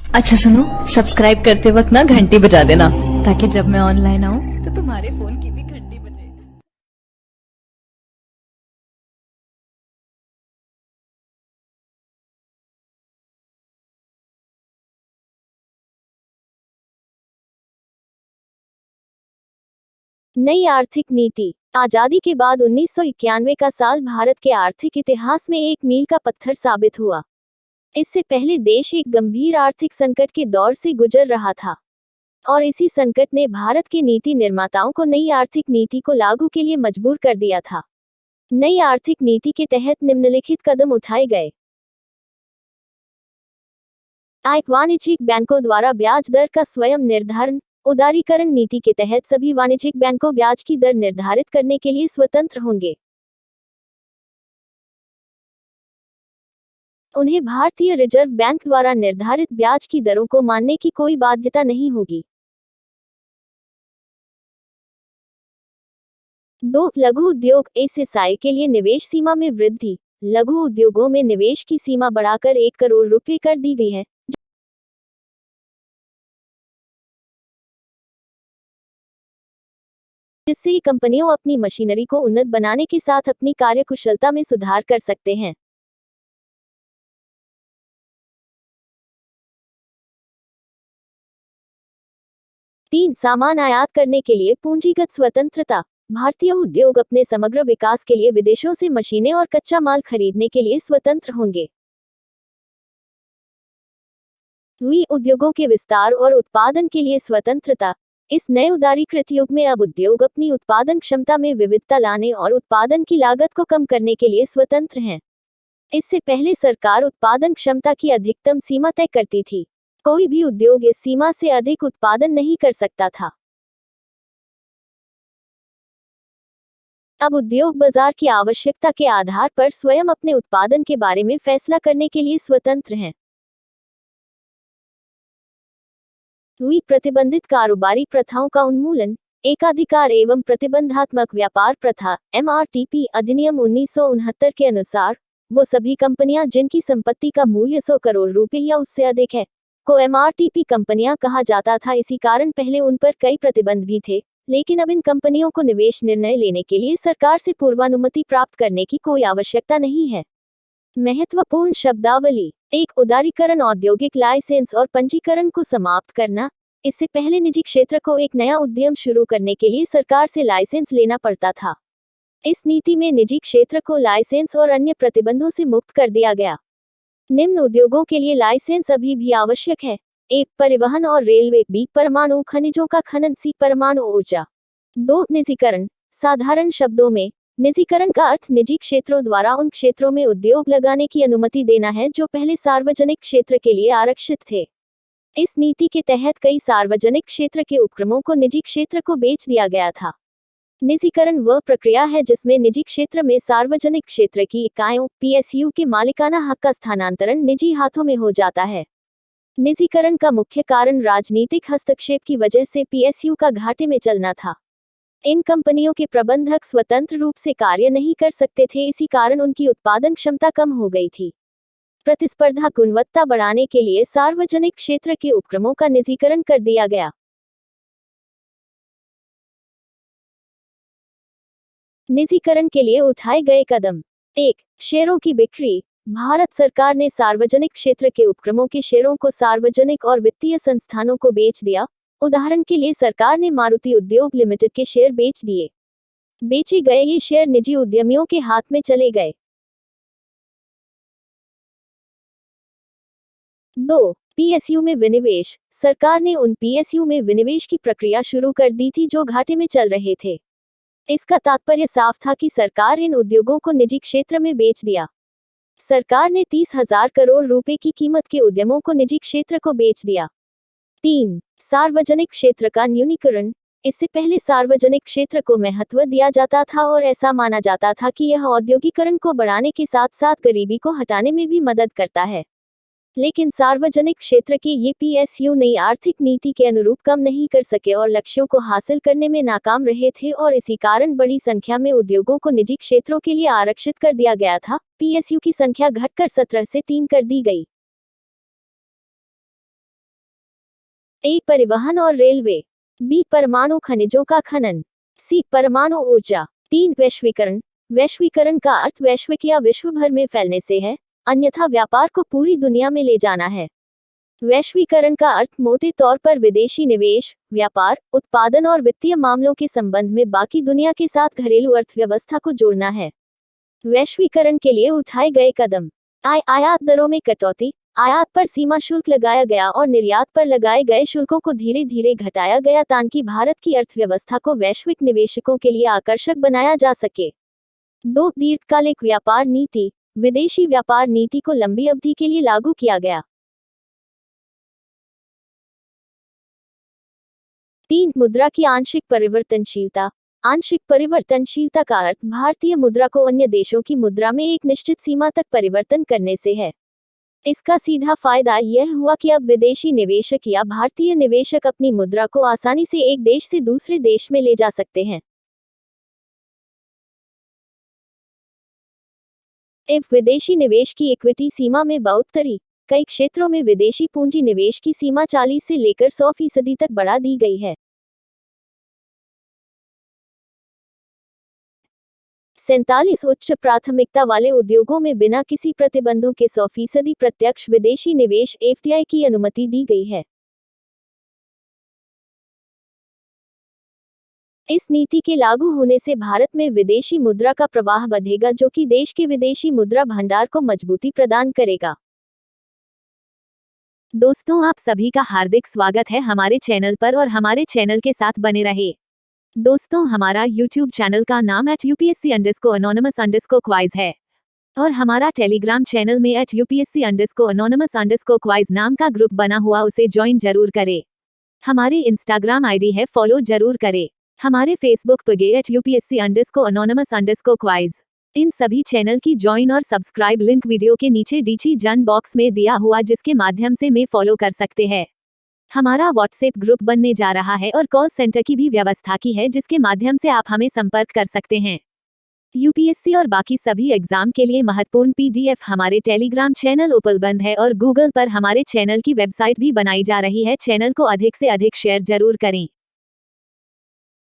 अच्छा सुनो, सब्सक्राइब करते वक्त ना घंटी बजा देना, ताकि जब मैं ऑनलाइन आऊँ तो तुम्हारे फोन की भी घंटी बजे। नई आर्थिक नीति। आजादी के बाद 1991 का साल भारत के आर्थिक इतिहास में एक मील का पत्थर साबित हुआ। इससे पहले देश एक गंभीर आर्थिक संकट के दौर से गुजर रहा था और इसी संकट ने भारत के नीति निर्माताओं को नई आर्थिक नीति को लागू के लिए मजबूर कर दिया था। नई आर्थिक नीति के तहत निम्नलिखित कदम उठाए गए। वाणिज्यिक बैंकों द्वारा ब्याज दर का स्वयं निर्धारण। उदारीकरण नीति के तहत सभी वाणिज्यिक बैंकों ब्याज की दर निर्धारित करने के लिए स्वतंत्र होंगे। उन्हें भारतीय रिजर्व बैंक द्वारा निर्धारित ब्याज की दरों को मानने की कोई बाध्यता नहीं होगी। 2. लघु उद्योग एसएसआई के लिए निवेश सीमा में वृद्धि। लघु उद्योगों में निवेश की सीमा बढ़ाकर 1 करोड़ रुपए कर दी गई है, जिससे कंपनियों अपनी मशीनरी को उन्नत बनाने के साथ अपनी कार्यकुशलता में सुधार कर सकते हैं। 3. सामान आयात करने के लिए पूंजीगत स्वतंत्रता। भारतीय उद्योग अपने समग्र विकास के लिए विदेशों से मशीनें और कच्चा माल खरीदने के लिए स्वतंत्र होंगे। उद्योगों के विस्तार और उत्पादन के लिए स्वतंत्रता। इस नए उदारीकृत युग में अब उद्योग अपनी उत्पादन क्षमता में विविधता लाने और उत्पादन की लागत को कम करने के लिए स्वतंत्र हैं। इससे पहले सरकार उत्पादन क्षमता की अधिकतम सीमा तय करती थी। कोई भी उद्योग इस सीमा से अधिक उत्पादन नहीं कर सकता था। अब उद्योग बाजार की आवश्यकता के आधार पर स्वयं अपने उत्पादन के बारे में फैसला करने के लिए स्वतंत्र हैं। प्रतिबंधित कारोबारी प्रथाओं का उन्मूलन। एकाधिकार एवं प्रतिबंधात्मक व्यापार प्रथा MRTP अधिनियम 1969 के अनुसार वो सभी कंपनियां जिनकी संपत्ति का मूल्य 100 करोड़ रुपए या उससे अधिक है को MRTP कंपनियां कहा जाता था। इसी कारण पहले उन पर कई प्रतिबंध भी थे, लेकिन अब इन कंपनियों को निवेश निर्णय लेने के लिए सरकार से पूर्वानुमति प्राप्त करने की कोई आवश्यकता नहीं है। महत्वपूर्ण शब्दावली। 1. उदारीकरण औद्योगिक लाइसेंस और पंजीकरण को समाप्त करना। इससे पहले निजी क्षेत्र को एक नया उद्यम शुरू करने के लिए सरकार से लाइसेंस लेना पड़ता था। इस नीति में निजी क्षेत्र को लाइसेंस और अन्य प्रतिबंधों से मुक्त कर दिया गया। निम्न उद्योगों के लिए लाइसेंस अभी भी आवश्यक है। 1. परिवहन और रेलवे। 2. परमाणु खनिजों का खनन। 3. परमाणु ऊर्जा। 2. निजीकरण। साधारण शब्दों में निजीकरण का अर्थ निजी क्षेत्रों द्वारा उन क्षेत्रों में उद्योग लगाने की अनुमति देना है जो पहले सार्वजनिक क्षेत्र के लिए आरक्षित थे। इस नीति के तहत कई सार्वजनिक क्षेत्र के उपक्रमों को निजी क्षेत्र को बेच दिया गया था। निजीकरण वह प्रक्रिया है जिसमें निजी क्षेत्र में सार्वजनिक क्षेत्र की इकाइयों PSU के मालिकाना हक का स्थानांतरण निजी हाथों में हो जाता है। निजीकरण का मुख्य कारण राजनीतिक हस्तक्षेप की वजह से PSU का घाटे में चलना था। इन कंपनियों के प्रबंधक स्वतंत्र रूप से कार्य नहीं कर सकते थे, इसी कारण उनकी उत्पादन क्षमता कम हो गई थी। प्रतिस्पर्धा गुणवत्ता बढ़ाने के लिए सार्वजनिक क्षेत्र के उपक्रमों का निजीकरण कर दिया गया। निजीकरण के लिए उठाए गए कदम। 1. शेयरों की बिक्री। भारत सरकार ने सार्वजनिक क्षेत्र के उपक्रमों के शेयरों को सार्वजनिक और वित्तीय संस्थानों को बेच दिया। उदाहरण के लिए सरकार ने मारुति उद्योग लिमिटेड के शेयर बेच दिए। बेचे गए ये शेयर निजी उद्यमियों के हाथ में चले गए। 2. PSU में विनिवेश। सरकार ने उन PSU में विनिवेश की प्रक्रिया शुरू कर दी थी जो घाटे में चल रहे थे। इसका तात्पर्य साफ था कि सरकार इन उद्योगों को निजी क्षेत्र में बेच दिया। सरकार ने 30,000 करोड़ रुपए की कीमत के उद्यमों को निजी क्षेत्र को बेच दिया। 3. सार्वजनिक क्षेत्र का न्यूनीकरण। इससे पहले सार्वजनिक क्षेत्र को महत्व दिया जाता था और ऐसा माना जाता था कि यह औद्योगिकरण को बढ़ाने के साथ साथ गरीबी को हटाने में भी मदद करता है। लेकिन सार्वजनिक क्षेत्र के ये PSU नई आर्थिक नीति के अनुरूप कम नहीं कर सके और लक्ष्यों को हासिल करने में नाकाम रहे थे और इसी कारण बड़ी संख्या में उद्योगों को निजी क्षेत्रों के लिए आरक्षित कर दिया गया था। PSU की संख्या घटकर 17 से 3 कर दी गई। ए. परिवहन और रेलवे। बी. परमाणु खनिजों का खनन। सी. परमाणु ऊर्जा। 3. वैश्वीकरण। वैश्वीकरण का अर्थ वैश्विक या विश्व भर में फैलने से है, अन्यथा व्यापार को पूरी दुनिया में ले जाना है। वैश्वीकरण का अर्थ मोटे तौर पर विदेशी निवेश, व्यापार, उत्पादन और वित्तीय मामलों के संबंध में बाकी दुनिया के साथ घरेलू अर्थव्यवस्था को जोड़ना है। वैश्वीकरण के लिए उठाए गए कदम। आयात दरों में कटौती। आयात पर सीमा शुल्क लगाया गया और निर्यात पर लगाए गए शुल्कों को धीरे धीरे घटाया गया ताकि भारत की अर्थव्यवस्था को वैश्विक निवेशकों के लिए आकर्षक बनाया जा सके। 2. दीर्घकालिक व्यापार नीति। विदेशी व्यापार नीति को लंबी अवधि के लिए लागू किया गया। 3. मुद्रा की आंशिक परिवर्तनशीलता। आंशिक परिवर्तनशीलता का अर्थ भारतीय मुद्रा को अन्य देशों की मुद्रा में एक निश्चित सीमा तक परिवर्तन करने से है। इसका सीधा फायदा यह हुआ कि अब विदेशी निवेशक या भारतीय निवेशक अपनी मुद्रा को आसानी से एक देश से दूसरे देश में ले जा सकते हैं। विदेशी निवेश की इक्विटी सीमा में बढ़ोतरी। कई क्षेत्रों में विदेशी पूंजी निवेश की सीमा 40 से लेकर 100% तक बढ़ा दी गई है। 47 उच्च प्राथमिकता वाले उद्योगों में बिना किसी प्रतिबंधों के 100% प्रत्यक्ष विदेशी निवेश (FDI) की अनुमति दी गई है। इस नीति के लागू होने से भारत में विदेशी मुद्रा का प्रवाह बढ़ेगा, जो कि देश के विदेशी मुद्रा भंडार को मजबूती प्रदान करेगा। दोस्तों, आप सभी का हार्दिक स्वागत है हमारे चैनल पर और हमारे चैनल के साथ बने रहे। दोस्तों, हमारा YouTube चैनल का नाम @UPSC_Anonymous_Quiz है और हमारा टेलीग्राम चैनल में @UPSC_Anonymous_Quiz नाम का ग्रुप बना हुआ, उसे ज्वाइन जरूर करें। हमारी इंस्टाग्राम आईडी है, फॉलो जरूर करें। हमारे फेसबुक पेज @UPSC_Anonymous_Quiz। इन सभी चैनल की ज्वाइन और सब्सक्राइब लिंक वीडियो के नीचे डिस्क्रिप्शन बॉक्स में दिया हुआ, जिसके माध्यम से में फॉलो कर सकते हैं। हमारा व्हाट्सएप ग्रुप बनने जा रहा है और कॉल सेंटर की भी व्यवस्था की है, जिसके माध्यम से आप हमें संपर्क कर सकते हैं। यूपीएससी और बाकी सभी एग्जाम के लिए महत्वपूर्ण PDF हमारे टेलीग्राम चैनल उपलब्ध है और गूगल पर हमारे चैनल की वेबसाइट भी बनाई जा रही है। चैनल को अधिक से अधिक शेयर जरूर करें।